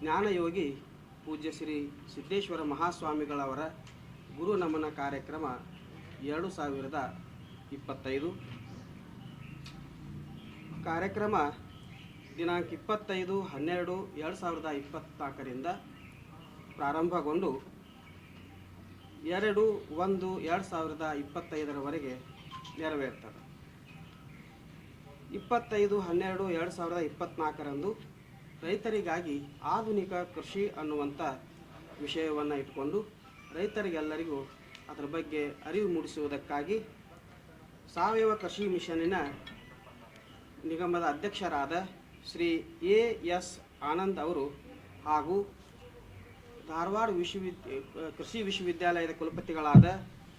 ಜ್ಞಾನಯೋಗಿ ಪೂಜ್ಯ ಶ್ರೀ ಸಿದ್ದೇಶ್ವರ ಮಹಾಸ್ವಾಮಿಗಳವರ ಗುರು ನಮನ ಕಾರ್ಯಕ್ರಮ 2025 ಕಾರ್ಯಕ್ರಮ ದಿನಾಂಕ 25/12/2024 ಪ್ರಾರಂಭಗೊಂಡು 2/1/2025 ನೆರವೇರ್ತದೆ. 25/12/2024 ರೈತರಿಗಾಗಿ ಆಧುನಿಕ ಕೃಷಿ ಅನ್ನುವಂಥ ವಿಷಯವನ್ನು ಇಟ್ಕೊಂಡು ರೈತರಿಗೆಲ್ಲರಿಗೂ ಅದರ ಬಗ್ಗೆ ಅರಿವು ಮೂಡಿಸುವುದಕ್ಕಾಗಿ ಸಾವಯವ ಕೃಷಿ ಮಿಷನ್ನಿನ ನಿಗಮದ ಅಧ್ಯಕ್ಷರಾದ ಶ್ರೀ ಎ.ಎಸ್. ಆನಂದ್ ಅವರು ಹಾಗೂ ಧಾರವಾಡ ಕೃಷಿ ವಿಶ್ವವಿದ್ಯಾಲಯದ ಕುಲಪತಿಗಳಾದ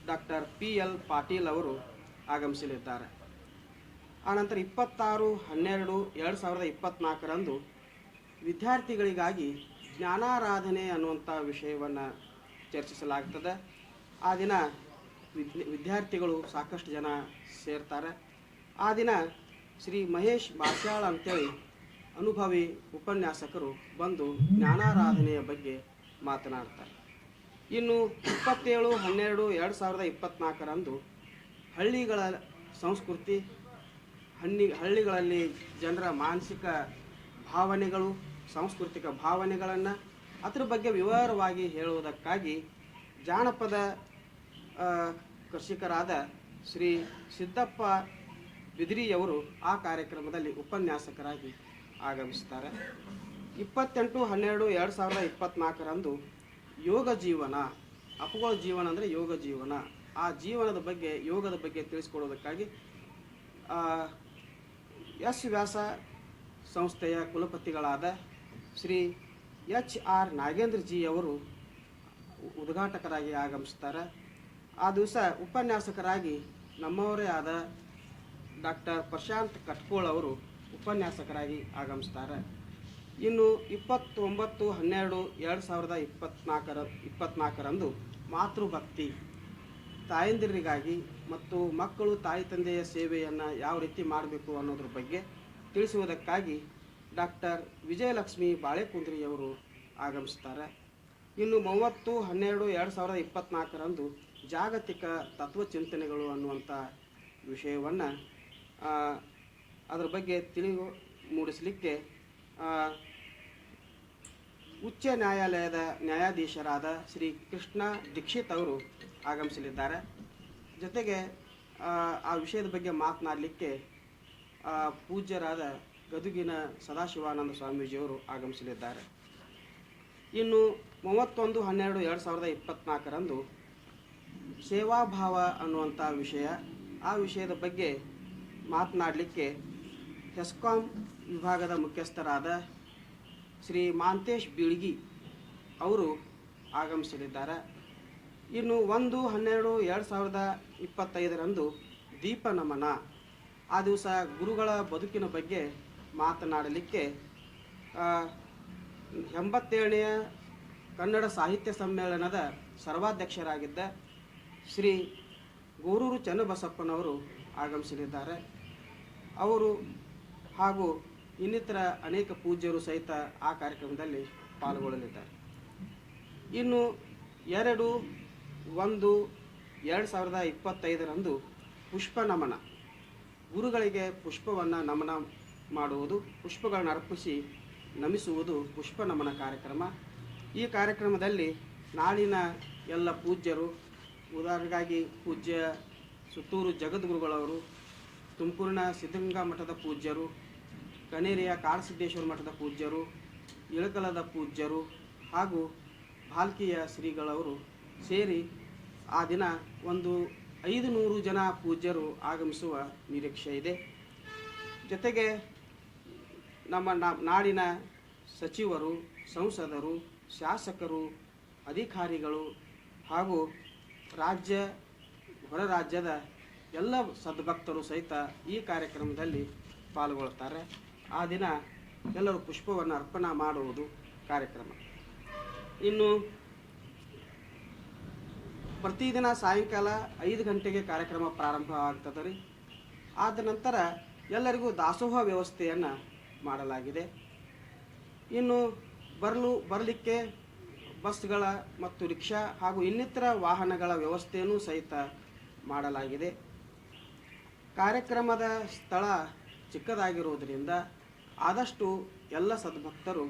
ಡಾಕ್ಟರ್ ಪಿ.ಎಲ್. ಪಾಟೀಲ್ ಅವರು ಆಗಮಿಸಲಿದ್ದಾರೆ. ಆನಂತರ 26/12/2024 ವಿದ್ಯಾರ್ಥಿಗಳಿಗಾಗಿ ಜ್ಞಾನಾರಾಧನೆ ಅನ್ನುವಂಥ ವಿಷಯವನ್ನು ಚರ್ಚಿಸಲಾಗ್ತದೆ. ಆ ದಿನ ವಿದ್ಯಾರ್ಥಿಗಳು ಸಾಕಷ್ಟು ಜನ ಸೇರ್ತಾರೆ. ಆ ದಿನ ಶ್ರೀ ಮಹೇಶ್ ಬಾಸ್ಯಾಳ್ ಅಂತೇಳಿ ಅನುಭವಿ ಉಪನ್ಯಾಸಕರು ಬಂದು ಜ್ಞಾನಾರಾಧನೆಯ ಬಗ್ಗೆ ಮಾತನಾಡ್ತಾರೆ. ಇನ್ನು 27/12/2024 ಹಳ್ಳಿಗಳ ಸಂಸ್ಕೃತಿ, ಹಳ್ಳಿಗಳಲ್ಲಿ ಜನರ ಮಾನಸಿಕ ಭಾವನೆಗಳು, ಸಾಂಸ್ಕೃತಿಕ ಭಾವನೆಗಳನ್ನು ಅದರ ಬಗ್ಗೆ ವಿವರವಾಗಿ ಹೇಳುವುದಕ್ಕಾಗಿ ಜಾನಪದ ಕೃಷಿಕರಾದ ಶ್ರೀ ಸಿದ್ದಪ್ಪ ಬಿದ್ರಿಯವರು ಆ ಕಾರ್ಯಕ್ರಮದಲ್ಲಿ ಉಪನ್ಯಾಸಕರಾಗಿ ಆಗಮಿಸ್ತಾರೆ. 28/12/2024 ಯೋಗ ಜೀವನ, ಅಪುಗಳ ಜೀವನ ಅಂದರೆ ಯೋಗ ಜೀವನ, ಆ ಜೀವನದ ಬಗ್ಗೆ, ಯೋಗದ ಬಗ್ಗೆ ತಿಳಿಸ್ಕೊಡೋದಕ್ಕಾಗಿ ಎಸ್ ವ್ಯಾಸ ಸಂಸ್ಥೆಯ ಕುಲಪತಿಗಳಾದ ಶ್ರೀ H.R. ನಾಗೇಂದ್ರ ಜಿ ಅವರು ಉದ್ಘಾಟಕರಾಗಿ ಆಗಮಿಸ್ತಾರೆ. ಆ ದಿವಸ ಉಪನ್ಯಾಸಕರಾಗಿ ನಮ್ಮವರೇ ಆದ ಡಾಕ್ಟರ್ ಪ್ರಶಾಂತ್ ಕಟ್ಕೋಳ್ ಅವರು ಉಪನ್ಯಾಸಕರಾಗಿ ಆಗಮಿಸ್ತಾರೆ. ಇನ್ನು 29/12/2024 ಮಾತೃಭಕ್ತಿ, ತಾಯಂದಿರಿಗಾಗಿ ಮತ್ತು ಮಕ್ಕಳು ತಾಯಿ ತಂದೆಯ ಸೇವೆಯನ್ನು ಯಾವ ರೀತಿ ಮಾಡಬೇಕು ಅನ್ನೋದ್ರ ಬಗ್ಗೆ ತಿಳಿಸುವುದಕ್ಕಾಗಿ ಡಾಕ್ಟರ್ ವಿಜಯಲಕ್ಷ್ಮಿ ಬಾಳೆಕುಂದ್ರಿಯವರು ಆಗಮಿಸ್ತಾರೆ. ಇನ್ನು 30/12/2024 ಜಾಗತಿಕ ತತ್ವಚಿಂತನೆಗಳು ಅನ್ನುವಂಥ ವಿಷಯವನ್ನು ಅದರ ಬಗ್ಗೆ ತಿಳಿವು ಮೂಡಿಸಲಿಕ್ಕೆ ಉಚ್ಚ ನ್ಯಾಯಾಲಯದ ನ್ಯಾಯಾಧೀಶರಾದ ಶ್ರೀ ಕೃಷ್ಣ ದೀಕ್ಷಿತ್ ಅವರು ಆಗಮಿಸಲಿದ್ದಾರೆ. ಜೊತೆಗೆ ಆ ವಿಷಯದ ಬಗ್ಗೆ ಮಾತನಾಡಲಿಕ್ಕೆ ಪೂಜ್ಯರಾದ ಗದುಗಿನ ಸದಾಶಿವಾನಂದ ಸ್ವಾಮೀಜಿಯವರು ಆಗಮಿಸಲಿದ್ದಾರೆ. ಇನ್ನು 31/12/2024 ಸೇವಾಭಾವ ಅನ್ನುವಂಥ ವಿಷಯ, ಆ ವಿಷಯದ ಬಗ್ಗೆ ಮಾತನಾಡಲಿಕ್ಕೆ ಹೆಸ್ಕಾಂ ವಿಭಾಗದ ಮುಖ್ಯಸ್ಥರಾದ ಶ್ರೀ ಮಾಂತೇಶ್ ಬೀಳ್ಗಿ ಅವರು ಆಗಮಿಸಲಿದ್ದಾರೆ. ಇನ್ನು 1/12/2025 ದೀಪ ನಮನ, ಆ ದಿವಸ ಗುರುಗಳ ಬದುಕಿನ ಬಗ್ಗೆ ಮಾತನಾಡಲಿಕ್ಕೆ 87ನೇ ಕನ್ನಡ ಸಾಹಿತ್ಯ ಸಮ್ಮೇಳನದ ಸರ್ವಾಧ್ಯಕ್ಷರಾಗಿದ್ದ ಶ್ರೀ ಗೋರೂರು ಚನ್ನಬಸಪ್ಪನವರು ಆಗಮಿಸಲಿದ್ದಾರೆ. ಅವರು ಹಾಗೂ ಇನ್ನಿತರ ಅನೇಕ ಪೂಜ್ಯರು ಸಹಿತ ಆ ಕಾರ್ಯಕ್ರಮದಲ್ಲಿ ಪಾಲ್ಗೊಳ್ಳಲಿದ್ದಾರೆ. ಇನ್ನು 2/1/2025 ಪುಷ್ಪ ನಮನ, ಗುರುಗಳಿಗೆ ಪುಷ್ಪವನ್ನು ನಮನ ಮಾಡುವುದು, ಪುಷ್ಪಗಳನ್ನು ಅರ್ಪಿಸಿ ನಮಿಸುವುದು ಪುಷ್ಪ ನಮನ ಕಾರ್ಯಕ್ರಮ. ಈ ಕಾರ್ಯಕ್ರಮದಲ್ಲಿ ನಾಳಿನ ಎಲ್ಲ ಪೂಜ್ಯರು, ಉದಾಹರಣೆಗಾಗಿ ಪೂಜ್ಯ ಸುತ್ತೂರು ಜಗದ್ಗುರುಗಳವರು, ತುಮಕೂರಿನ ಸಿದ್ಧಗಂಗಾ ಮಠದ ಪೂಜ್ಯರು, ಕನೇರಿಯ ಕಾಡಸಿದ್ದೇಶ್ವರ ಮಠದ ಪೂಜ್ಯರು, ಇಳಕಲದ ಪೂಜ್ಯರು ಹಾಗೂ ಭಾಲ್ಕಿಯ ಶ್ರೀಗಳವರು ಸೇರಿ ಆ ದಿನ ಒಂದು 500 ಜನ ಪೂಜ್ಯರು ಆಗಮಿಸುವ ನಿರೀಕ್ಷೆ ಇದೆ. ಜೊತೆಗೆ ನಮ್ಮ ನಾಡಿನ ಸಚಿವರು, ಸಂಸದರು, ಶಾಸಕರು, ಅಧಿಕಾರಿಗಳು ಹಾಗೂ ಹೊರ ರಾಜ್ಯದ ಎಲ್ಲ ಸದ್ಭಕ್ತರು ಸಹಿತ ಈ ಕಾರ್ಯಕ್ರಮದಲ್ಲಿ ಪಾಲ್ಗೊಳ್ಳುತ್ತಾರೆ. ಆ ದಿನ ಎಲ್ಲರೂ ಪುಷ್ಪವನ್ನು ಅರ್ಪಣೆ ಮಾಡುವುದು ಕಾರ್ಯಕ್ರಮ. ಇನ್ನು ಪ್ರತಿದಿನ ಸಾಯಂಕಾಲ 5 ಗಂಟೆಗೆ ಕಾರ್ಯಕ್ರಮ ಪ್ರಾರಂಭ ಆಗ್ತದೆ ರೀ. ಆದ ನಂತರ ಎಲ್ಲರಿಗೂ ದಾಸೋಹ ವ್ಯವಸ್ಥೆಯನ್ನು ಮಾಡಲಾಗಿದೆ. ಇನ್ನು ಬರಲಿಕ್ಕೆ ಬಸ್ಗಳ ಮತ್ತು ರಿಕ್ಷಾ ಹಾಗೂ ಇನ್ನಿತರ ವಾಹನಗಳ ವ್ಯವಸ್ಥೆಯನ್ನು ಸಹಿತ ಮಾಡಲಾಗಿದೆ. ಕಾರ್ಯಕ್ರಮದ ಸ್ಥಳ ಚಿಕ್ಕದಾಗಿರುವುದರಿಂದ ಆದಷ್ಟು ಎಲ್ಲ ಸದ್ಭಕ್ತರು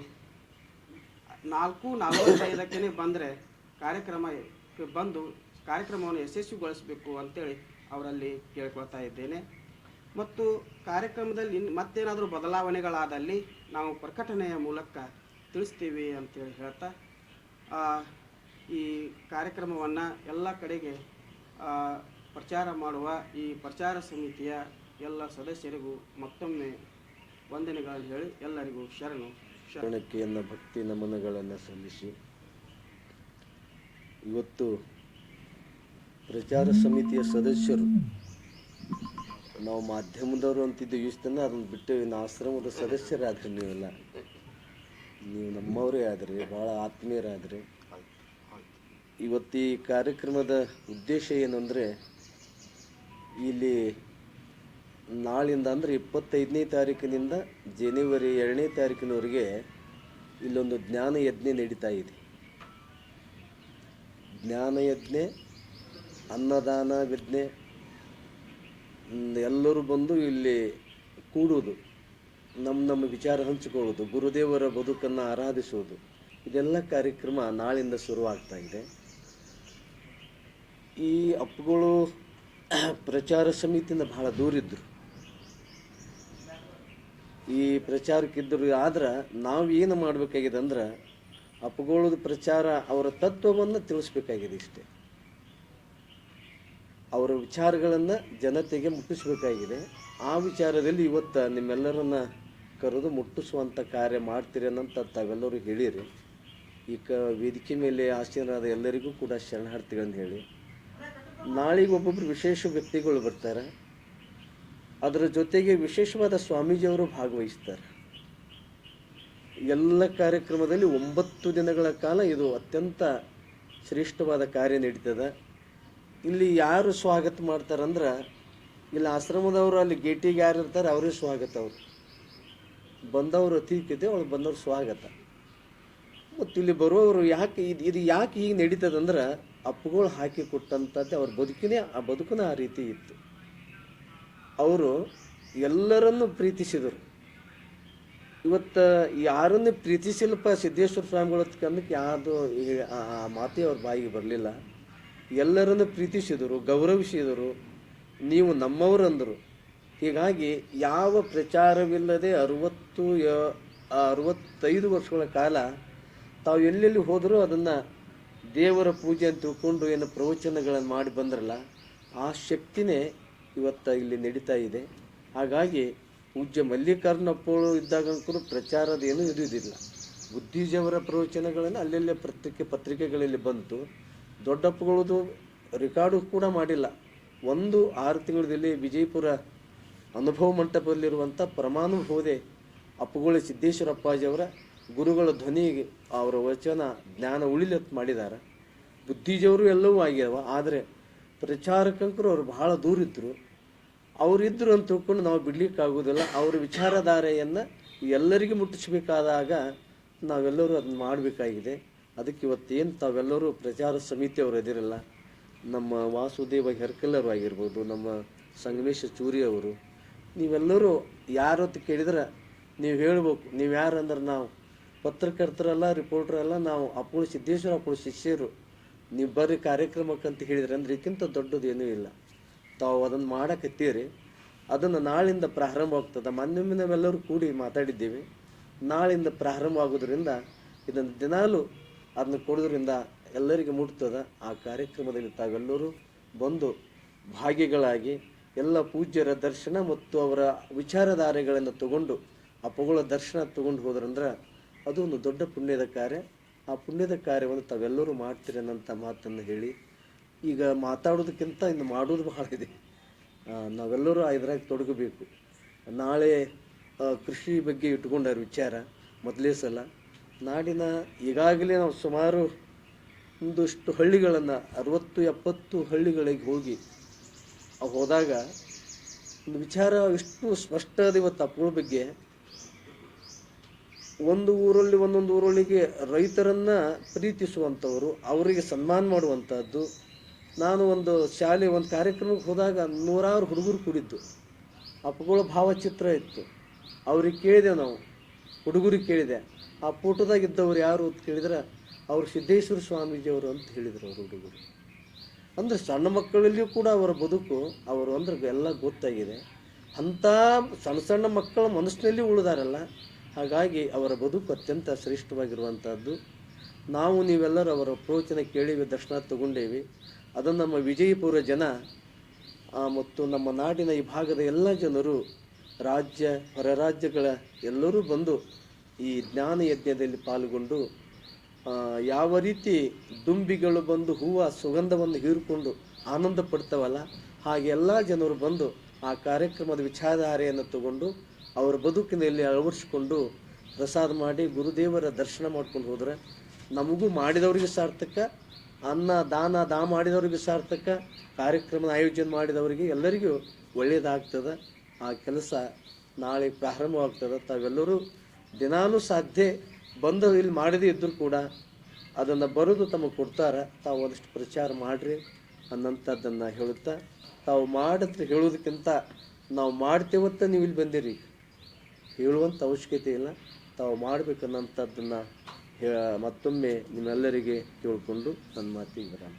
4:45 ಬಂದರೆ ಬಂದು ಕಾರ್ಯಕ್ರಮವನ್ನು ಯಶಸ್ವಿಗೊಳಿಸಬೇಕು ಅಂತೇಳಿ ಅವರಲ್ಲಿ ಕೇಳ್ಕೊಳ್ತಾ ಇದ್ದೇನೆ. ಮತ್ತು ಕಾರ್ಯಕ್ರಮದಲ್ಲಿ ಮತ್ತೇನಾದರೂ ಬದಲಾವಣೆಗಳಾದಲ್ಲಿ ನಾವು ಪ್ರಕಟಣೆಯ ಮೂಲಕ ತಿಳಿಸ್ತೀವಿ ಅಂತೇಳಿ ಹೇಳ್ತಾ ಈ ಕಾರ್ಯಕ್ರಮವನ್ನು ಎಲ್ಲ ಕಡೆಗೆ ಪ್ರಚಾರ ಮಾಡುವ ಈ ಪ್ರಚಾರ ಸಮಿತಿಯ ಎಲ್ಲ ಸದಸ್ಯರಿಗೂ ಮತ್ತೊಮ್ಮೆ ವಂದನೆಗಳನ್ನು ಹೇಳಿ ಎಲ್ಲರಿಗೂ ಶರಣಕ್ಕೆ ಎನ್ನ ಭಕ್ತಿ ನಮನಗಳನ್ನು ಸಲ್ಲಿಸಿ ಇವತ್ತು ಪ್ರಚಾರ ಸಮಿತಿಯ ಸದಸ್ಯರು ನಾವು ಮಾಧ್ಯಮದವರು ಅಂತಿದ್ದು ಇಷ್ಟನ್ನ ಅದನ್ನು ಬಿಟ್ಟು ಇನ್ನು ಆಶ್ರಮದ ಸದಸ್ಯರಾದ್ರಿ ನೀವೆಲ್ಲ ನೀವು ನಮ್ಮವರೇ ಆದರೆ ಭಾಳ ಆತ್ಮೀಯರಾದರೆ ಇವತ್ತು ಈ ಕಾರ್ಯಕ್ರಮದ ಉದ್ದೇಶ ಏನಂದರೆ ಇಲ್ಲಿ ನಾಳಿಂದ ಅಂದರೆ 25ನೇ ತಾರೀಕಿನಿಂದ ಜನವರಿ 2ನೇ ತಾರೀಕಿನವರೆಗೆ ಇಲ್ಲೊಂದು ಜ್ಞಾನ ಯಜ್ಞೆ ನಡೀತಾ ಇದೆ. ಜ್ಞಾನ ಯಜ್ಞೆ, ಅನ್ನದಾನ ಯಜ್ಞೆ, ಎಲ್ಲರೂ ಬಂದು ಇಲ್ಲಿ ಕೂಡುವುದು, ನಮ್ಮ ವಿಚಾರ ಹಂಚಿಕೊಳ್ಳೋದು, ಗುರುದೇವರ ಬದುಕನ್ನು ಆರಾಧಿಸುವುದು, ಇದೆಲ್ಲ ಕಾರ್ಯಕ್ರಮ ನಾಳಿಂದ ಶುರುವಾಗ್ತಾ ಇದೆ. ಈ ಅಪ್ಪುಗಳು ಪ್ರಚಾರ ಸಮಿತಿಯಿಂದ ಬಹಳ ದೂರಿದ್ದರು, ಈ ಪ್ರಚಾರಕ್ಕಿದ್ದರು. ಆದ್ರೆ ನಾವು ಏನು ಮಾಡಬೇಕಾಗಿದೆ ಅಂದ್ರೆ ಅಪ್ಪುಗಳದ ಪ್ರಚಾರ ಅವರ ತತ್ವವನ್ನು ತಿಳಿಸ್ಬೇಕಾಗಿದೆ. ಇಷ್ಟೇ, ಅವರ ವಿಚಾರಗಳನ್ನು ಜನತೆಗೆ ಮುಟ್ಟಿಸಬೇಕಾಗಿದೆ. ಆ ವಿಚಾರದಲ್ಲಿ ಇವತ್ತು ನಿಮ್ಮೆಲ್ಲರನ್ನ ಕರೆದು ಮುಟ್ಟಿಸುವಂಥ ಕಾರ್ಯ ಮಾಡ್ತೀರಿ ಅನ್ನಂತ ತಾವೆಲ್ಲರೂ ಹೇಳಿರಿ. ಈಗ ವೇದಿಕೆ ಮೇಲೆ ಆಸೀನರಾದ ಎಲ್ಲರಿಗೂ ಕೂಡ ಶರಣಾರ್ಥಿಗಳನ್ನು ಹೇಳಿ, ನಾಳೆಗೆ ಒಬ್ಬೊಬ್ಬರು ವಿಶೇಷ ವ್ಯಕ್ತಿಗಳು ಬರ್ತಾರೆ, ಅದರ ಜೊತೆಗೆ ವಿಶೇಷವಾದ ಸ್ವಾಮೀಜಿಯವರು ಭಾಗವಹಿಸ್ತಾರೆ. ಎಲ್ಲ ಕಾರ್ಯಕ್ರಮದಲ್ಲಿ 9 ದಿನಗಳ ಕಾಲ ಇದು ಅತ್ಯಂತ ಶ್ರೇಷ್ಠವಾದ ಕಾರ್ಯ ನಡೀತದೆ. ಇಲ್ಲಿ ಯಾರು ಸ್ವಾಗತ ಮಾಡ್ತಾರಂದ್ರೆ ಇಲ್ಲಿ ಆಶ್ರಮದವರು ಅಲ್ಲಿ ಗೇಟಿಗೆ ಯಾರು ಇರ್ತಾರೆ ಅವರೇ ಸ್ವಾಗತ. ಅವರು ಬಂದವರು ಅತಿಥಿತೆ, ಅವ್ರು ಬಂದವ್ರು ಸ್ವಾಗತ. ಮತ್ತು ಇಲ್ಲಿ ಬರುವವರು ಯಾಕೆ ಇದು ಯಾಕೆ ಹೀಗೆ ನಡೀತದಂದ್ರೆ ಅಪ್ಪುಗಳು ಹಾಕಿ ಕೊಟ್ಟಂಥದ್ದು ಅವ್ರ ಬದುಕಿನ ಆ ರೀತಿ ಇತ್ತು. ಅವರು ಎಲ್ಲರನ್ನು ಪ್ರೀತಿಸಿದರು. ಇವತ್ತು ಯಾರನ್ನು ಪ್ರೀತಿಸಿಲ್ಲಪ್ಪ ಸಿದ್ದೇಶ್ವರ ಸ್ವಾಮಿಗಳ ಕನ್ನಕ್ಕೆ ಯಾವುದು ಆ ಮಾತೇ ಅವ್ರ ಬಾಯಿಗೆ ಬರಲಿಲ್ಲ. ಎಲ್ಲರನ್ನು ಪ್ರೀತಿಸಿದರು, ಗೌರವಿಸಿದರು, ನೀವು ನಮ್ಮವರಂದರು. ಹೀಗಾಗಿ ಯಾವ ಪ್ರಚಾರವಿಲ್ಲದೆ 65 ವರ್ಷಗಳ ಕಾಲ ತಾವು ಎಲ್ಲೆಲ್ಲಿ ಹೋದರೂ ಅದನ್ನು ದೇವರ ಪೂಜೆ ಅಂತ ತಿಳ್ಕೊಂಡು ಏನು ಪ್ರವಚನಗಳನ್ನು ಮಾಡಿ ಬಂದ್ರಲ್ಲ, ಆ ಶಕ್ತಿನೇ ಇವತ್ತು ಇಲ್ಲಿ ನಡೀತಾ ಇದೆ. ಹಾಗಾಗಿ ಪೂಜ್ಯ ಮಲ್ಲಿಕಾರ್ಜುನಪ್ಪಗಳು ಇದ್ದಾಗಂತೂ ಪ್ರಚಾರದ ಇರುವುದಿಲ್ಲ. ಬುದ್ಧಿಜೀವರ ಪ್ರವಚನಗಳನ್ನು ಅಲ್ಲೆಲ್ಲೇ ಪತ್ರಿಕೆಗಳಲ್ಲಿ ಬಂತು. ದೊಡ್ಡಪ್ಪಗಳದು ರೆಕಾರ್ಡು ಕೂಡ ಮಾಡಿಲ್ಲ. 6 ತಿಂಗಳಲ್ಲಿ ವಿಜಯಪುರ ಅನುಭವ ಮಂಟಪದಲ್ಲಿರುವಂಥ ಪರಮಾನುಭವದೆ ಅಪ್ಪುಗಳು ಸಿದ್ದೇಶ್ವರ ಅಪ್ಪಾಜಿಯವರ ಗುರುಗಳ ಧ್ವನಿಗೆ ಅವರ ವಚನ ಜ್ಞಾನ ಉಳಿಲತ್ ಮಾಡಿದ್ದಾರೆ. ಬುದ್ಧಿಜೀವರು ಎಲ್ಲವೂ ಆಗ್ಯಾವ. ಆದರೆ ಪ್ರಚಾರಕಂಕರು ಅವರು ಬಹಳ ದೂರಿದ್ದರು. ಅವರಿದ್ದರು ಅಂತ ತಿಳ್ಕೊಂಡು ನಾವು ಬಿಡ್ಲಿಕ್ಕಾಗೋದಿಲ್ಲ. ಅವರ ವಿಚಾರಧಾರೆಯನ್ನು ಎಲ್ಲರಿಗೂ ಮುಟ್ಟಿಸಬೇಕಾದಾಗ ನಾವೆಲ್ಲರೂ ಅದನ್ನು ಮಾಡಬೇಕಾಗಿದೆ. ಅದಕ್ಕೆ ಇವತ್ತೇನು ತಾವೆಲ್ಲರೂ ಪ್ರಚಾರ ಸಮಿತಿಯವರು ಇದಿರಲ್ಲ, ನಮ್ಮ ವಾಸುದೇವ ಹೆರ್ಕಲ್ಲರು ಆಗಿರ್ಬೋದು, ನಮ್ಮ ಸಂಗಮೇಶ ಚೂರಿ ಅವರು, ನೀವೆಲ್ಲರೂ ಯಾರು ಅಂತ ಕೇಳಿದ್ರೆ ನೀವು ಹೇಳ್ಬೇಕು. ನೀವು ಯಾರು ಅಂದ್ರೆ ನಾವು ಪತ್ರಕರ್ತರಲ್ಲ, ರಿಪೋರ್ಟ್ರಲ್ಲ, ನಾವು ಅಪ್ಪುಗಳು ಸಿದ್ದೇಶ್ವರ ಅಪ್ಪುಗಳು ಶಿಷ್ಯರು. ನೀವು ಬರ್ರಿ ಕಾರ್ಯಕ್ರಮಕ್ಕಂತ ಹೇಳಿದ್ರೆ ಅಂದ್ರೆ ಇದಕ್ಕಿಂತ ದೊಡ್ಡದೇನೂ ಇಲ್ಲ. ತಾವು ಅದನ್ನು ಮಾಡಕತ್ತೀರಿ. ಅದನ್ನು ನಾಳಿಂದ ಪ್ರಾರಂಭ ಆಗ್ತದೆ. ಮೊನ್ನೆ ನಾವೆಲ್ಲರೂ ಕೂಡಿ ಮಾತಾಡಿದ್ದೀವಿ. ನಾಳಿಂದ ಪ್ರಾರಂಭ ಆಗೋದ್ರಿಂದ ಇದನ್ನು ದಿನಾಲೂ ಅದನ್ನು ಕೊಡೋದ್ರಿಂದ ಎಲ್ಲರಿಗೆ ಮುಟ್ತದೆ. ಆ ಕಾರ್ಯಕ್ರಮದಲ್ಲಿ ತಾವೆಲ್ಲರೂ ಬಂದು ಭಾಗಿಗಳಾಗಿ ಎಲ್ಲ ಪೂಜ್ಯರ ದರ್ಶನ ಮತ್ತು ಅವರ ವಿಚಾರಧಾರೆಗಳನ್ನು ತಗೊಂಡು ಅಪ್ಪುಗಳ ದರ್ಶನ ತಗೊಂಡು ಹೋದ್ರಂದ್ರೆ ಅದು ಒಂದು ದೊಡ್ಡ ಪುಣ್ಯದ ಕಾರ್ಯ. ಆ ಪುಣ್ಯದ ಕಾರ್ಯವನ್ನು ತಾವೆಲ್ಲರೂ ಮಾಡ್ತೀರಿ ಅನ್ನೋಂಥ ಮಾತನ್ನು ಹೇಳಿ, ಈಗ ಮಾತಾಡೋದಕ್ಕಿಂತ ಇನ್ನು ಮಾಡೋದು ಬಹಳ ಇದೆ. ನಾವೆಲ್ಲರೂ ಇದ್ರಾಗ ತೊಡಗಬೇಕು. ನಾಳೆ ಕೃಷಿ ಬಗ್ಗೆ ಇಟ್ಕೊಂಡಾರ ವಿಚಾರ ಮೊದಲೇ ಸಲ. ನಾಡಿನ ಈಗಾಗಲೇ ನಾವು ಸುಮಾರು ಒಂದಷ್ಟು ಹಳ್ಳಿಗಳನ್ನು 60-70 ಹಳ್ಳಿಗಳಿಗೆ ಹೋದಾಗ ಒಂದು ವಿಚಾರ ಎಷ್ಟು ಸ್ಪಷ್ಟ ಅದ ಇವತ್ತು ಅಪ್ಪುಗಳ ಬಗ್ಗೆ. ಒಂದು ಊರಲ್ಲಿ ಒಂದೊಂದು ಊರೊಳಗೆ ರೈತರನ್ನು ಪ್ರೀತಿಸುವಂಥವರು, ಅವರಿಗೆ ಸನ್ಮಾನ ಮಾಡುವಂಥದ್ದು. ನಾನು ಒಂದು ಶಾಲೆ ಒಂದು ಕಾರ್ಯಕ್ರಮಕ್ಕೆ ಹೋದಾಗ ನೂರಾರು ಹುಡುಗರು ಕೂಡಿದ್ದು, ಅಪ್ಪಗಳ ಭಾವಚಿತ್ರ ಇತ್ತು. ಅವ್ರಿಗೆ ಕೇಳಿದೆ, ನಾವು ಹುಡುಗರಿಗೆ ಕೇಳಿದೆ, ಆ ಫೋಟೋದಾಗಿದ್ದವ್ರು ಯಾರು ಅಂತ ಕೇಳಿದ್ರೆ ಅವರು ಸಿದ್ದೇಶ್ವರ ಸ್ವಾಮೀಜಿಯವರು ಅಂತ ಹೇಳಿದರು ಅವರು ಹುಡುಗರು. ಅಂದರೆ ಸಣ್ಣ ಮಕ್ಕಳಲ್ಲಿಯೂ ಕೂಡ ಅವರ ಬದುಕು ಅವರು ಅಂದ್ರೆ ಎಲ್ಲ ಗೊತ್ತಾಗಿದೆ. ಅಂಥ ಸಣ್ಣ ಸಣ್ಣ ಮಕ್ಕಳ ಮನಸ್ಸಿನಲ್ಲಿ ಉಳಿದಾರಲ್ಲ, ಹಾಗಾಗಿ ಅವರ ಬದುಕು ಅತ್ಯಂತ ಶ್ರೇಷ್ಠವಾಗಿರುವಂಥದ್ದು. ನಾವು ನೀವೆಲ್ಲರೂ ಅವರ ಪ್ರವಚನ ಕೇಳೀವಿ, ದರ್ಶನ ತಗೊಂಡೇವಿ. ಅದನ್ನು ನಮ್ಮ ವಿಜಯಪುರ ಜನ ಮತ್ತು ನಮ್ಮ ನಾಡಿನ ಈ ಭಾಗದ ಎಲ್ಲ ಜನರು, ರಾಜ್ಯ ಹೊರ ರಾಜ್ಯಗಳ ಎಲ್ಲರೂ ಬಂದು ಈ ಜ್ಞಾನ ಯಜ್ಞದಲ್ಲಿ ಪಾಲ್ಗೊಂಡು ಯಾವ ರೀತಿ ದುಂಬಿಗಳು ಬಂದು ಹೂವು ಸುಗಂಧವನ್ನು ಹೀರಿಕೊಂಡು ಆನಂದ ಪಡ್ತಾವಲ್ಲ, ಹಾಗೆ ಎಲ್ಲ ಜನರು ಬಂದು ಆ ಕಾರ್ಯಕ್ರಮದ ವಿಚಾರಧಾರೆಯನ್ನು ತಗೊಂಡು ಅವರ ಬದುಕಿನಲ್ಲಿ ಅಳವಡಿಸ್ಕೊಂಡು ಪ್ರಸಾದ ಮಾಡಿ ಗುರುದೇವರ ದರ್ಶನ ಮಾಡ್ಕೊಂಡು ಹೋದರೆ ನಮಗೂ ಮಾಡಿದವರಿಗೆ ಸಾರ್ಥಕ, ಅನ್ನ ದಾನ ಮಾಡಿದವರಿಗೆ ಸಾರ್ಥಕ, ಕಾರ್ಯಕ್ರಮದ ಆಯೋಜನೆ ಮಾಡಿದವರಿಗೆ ಎಲ್ಲರಿಗೂ ಒಳ್ಳೆಯದಾಗ್ತದೆ. ಆ ಕೆಲಸ ನಾಳೆ ಪ್ರಾರಂಭವಾಗ್ತದೆ. ತಾವೆಲ್ಲರೂ ದಿನಾಲೂ ಸಾಧ್ಯ ಬಂದು ಇಲ್ಲಿ ಮಾಡದೇ ಇದ್ದರೂ ಕೂಡ ಅದನ್ನು ಬರೆದು ತಮಗೆ ಕೊಡ್ತಾರೆ, ತಾವು ಒಂದಿಷ್ಟು ಪ್ರಚಾರ ಮಾಡಿರಿ ಅನ್ನೋಂಥದ್ದನ್ನು ಹೇಳುತ್ತಾ, ತಾವು ಮಾಡಿದ್ರೆ ಹೇಳೋದಕ್ಕಿಂತ ನಾವು ಮಾಡ್ತೇವತ್ತ ನೀವು ಇಲ್ಲಿ ಬಂದಿರಿ, ಹೇಳುವಂಥ ಅವಶ್ಯಕತೆ ಇಲ್ಲ, ತಾವು ಮಾಡಬೇಕನ್ನೋಂಥದ್ದನ್ನು ಮತ್ತೊಮ್ಮೆ ನಿಮ್ಮೆಲ್ಲರಿಗೆ ಕೇಳಿಕೊಂಡು ನನ್ನ ಮಾತಿಗೆ ಬರೋಣ.